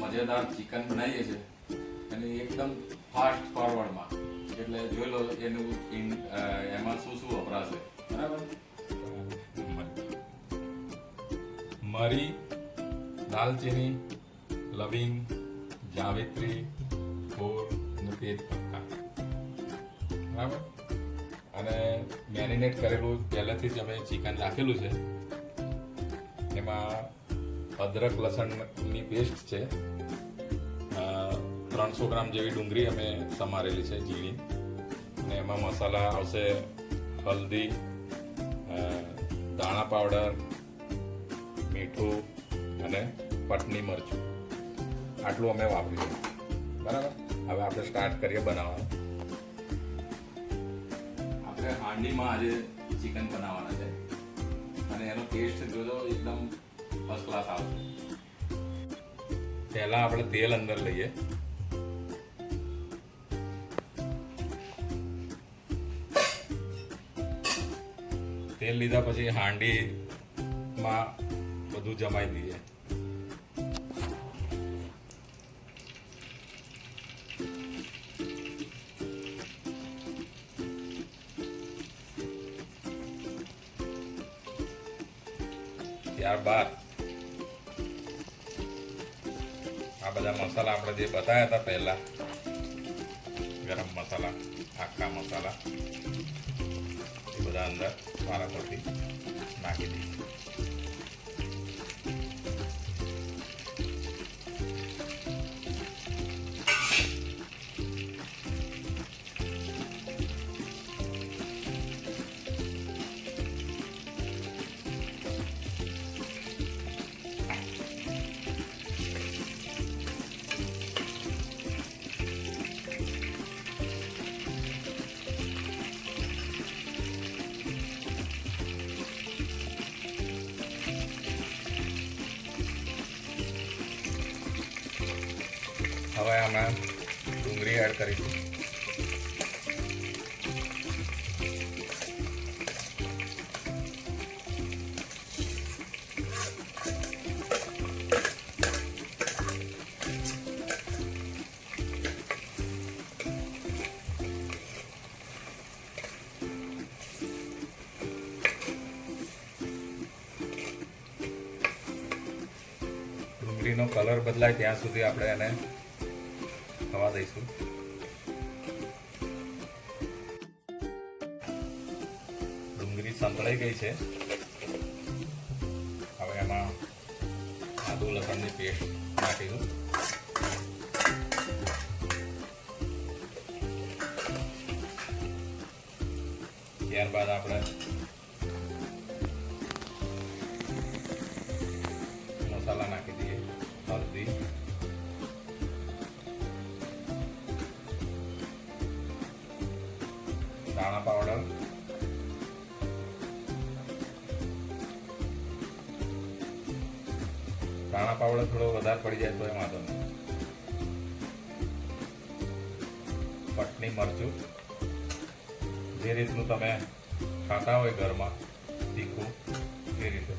મજેદાર ચિકન બનાવીએ છીએ અને એકદમ ફાસ્ટ ફોરવર્ડમાં, એટલે જોઈ લો એનું એમાં શું શું વપરાશે. બરાબર, મરી, દાલચીની, લવિંગ, જાવિત્રી, ગોળ અને તેજ પત્તા. બરાબર, અને મેરિનેટ કરેલું પહેલેથી જ અમે ચિકન રાખેલું છે. એમાં અદરક લસણની પેસ્ટ છે, 300 ગ્રામ જેવી ડુંગળી અમે સમારેલી છે ઝીણી, અને એમાં મસાલા આવશે હલ્દી, ધાણા પાવડર, મીઠું અને પટની મરચું. આટલું અમે વાપરીશું. બરાબર, હવે આપણે સ્ટાર્ટ કરીએ બનાવવાનું. આપણે હાંડીમાં આજે ચિકન બનાવવાના છે અને એનો ટેસ્ટ જોજો એકદમ ફર્સ્ટ ક્લાસ આવશે. પહેલા આપણે તેલ અંદર લઈએ. તેલ લીધા પછી હાંડીમાં બધું જમાઈ દઈએ. ત્યારબાદ આ બધા મસાલા આપણે જે બતાવ્યા હતા પહેલા, ગરમ મસાલા, આખા મસાલા, એ બધા અંદર વારા પરથી નાખી દઈએ. હવે આમાં ડુંગળી એડ કરીશું. ડુંગળીનો કલર બદલાય ત્યાં સુધી આપણે એને થવા દઈશું. ડુંગળી સંતળાઈ ગઈ છે. હવે એમાં આદુ લસણની પેસ્ટ નાખીશું. ત્યારબાદ આપણે મસાલા નાખી દઈએ. હળદી, ધાણા પાવડર, થોડો વધારે પડી જાય તો એ વાંધો નહીં. પટની મરચું, જે રીતનું તમે ખાતા હોય ઘરમાં તીખું એ રીતે.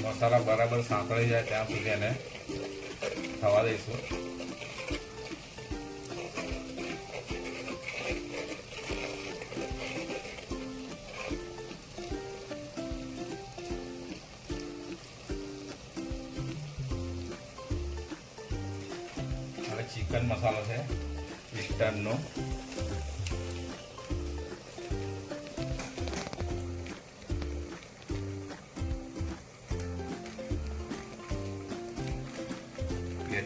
મસાલા બરાબર સાંતળી જાય ત્યાં સુધી એને થવા દઈશું. હવે ચિકન મસાલો છે ઇસ્ટર્નનો.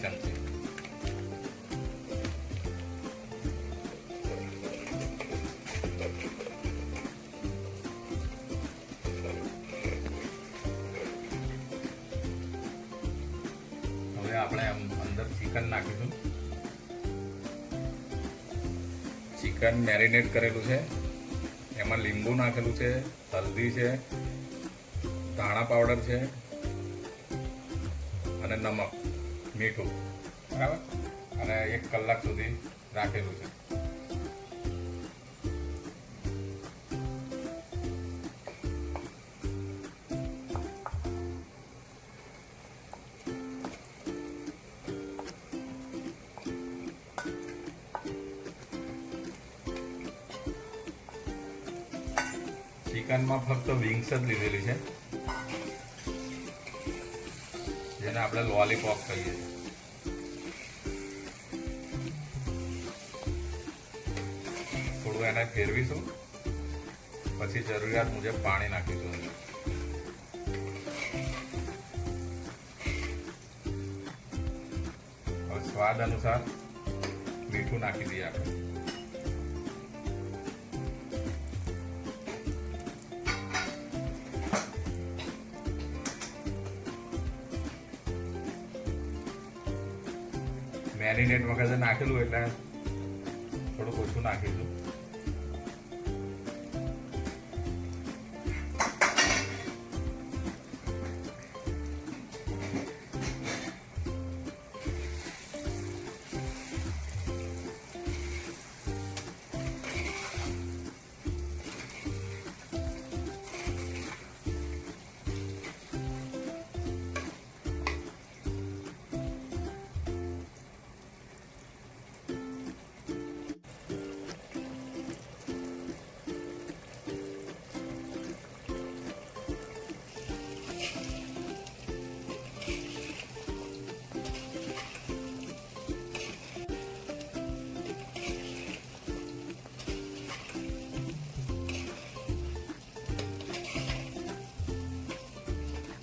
ચમચી હવે આપણે અંદર ચિકન નાખીશું. ચિકન મેરિનેટ કરેલું છે, એમાં લીંબુ નાખેલું છે, હલ્દી છે, ધાણા પાવડર છે, અને નમક, મીઠું, બરાબર, અને 1 કલાક સુધી રાખેલું છે. ચિકનમાં ફક્ત વિંગ્સ જ લીધેલી છે, જેને આપણે લોલીપોપ કહીએ છીએ. થોડું એને ફેરવીશું, પછી જરૂરિયાત મુજબ પાણી નાખીશું. હવે સ્વાદ અનુસાર મીઠું નાખી દઈએ આપણે. મેરિનેટ વખતે નાખેલું એટલે થોડુંક ઓછું નાખીશું.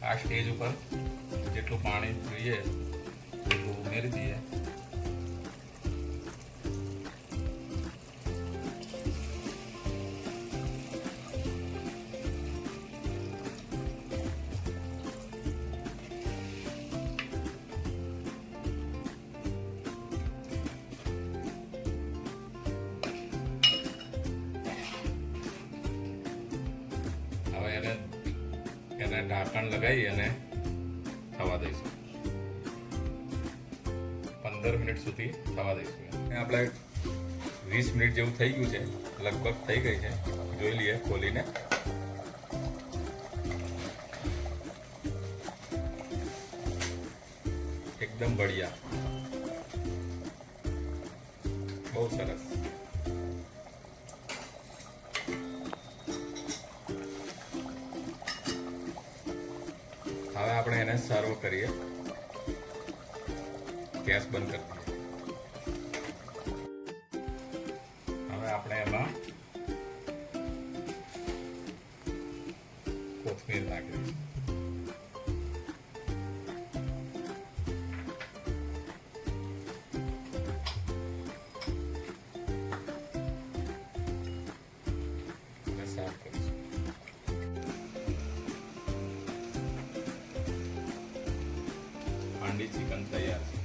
આ સ્ટેજ ઉપર જેટલું પાણી જોઈએ એટલું ઉમેરી દઈએ. હવે એને ઢાંકણ લગાવી અને થવા દઈશું. 15 મિનિટ સુધી થવા દઈશું. આપણે 20 મિનિટ જેવું થઈ ગયું છે, લગભગ થઈ ગઈ છે. જોઈ લઈએ ખોલીને. એકદમ બઢિયા, બહુ સરસ. હવે આપણે એને સર્વ કરીએ. ગેસ બંધ કરી દઈએ. હવે આપણે એમાં કોથમીર નાખી દઈશું. અને સાફ કરીશું. હાંડી ચિકન તૈયાર છે.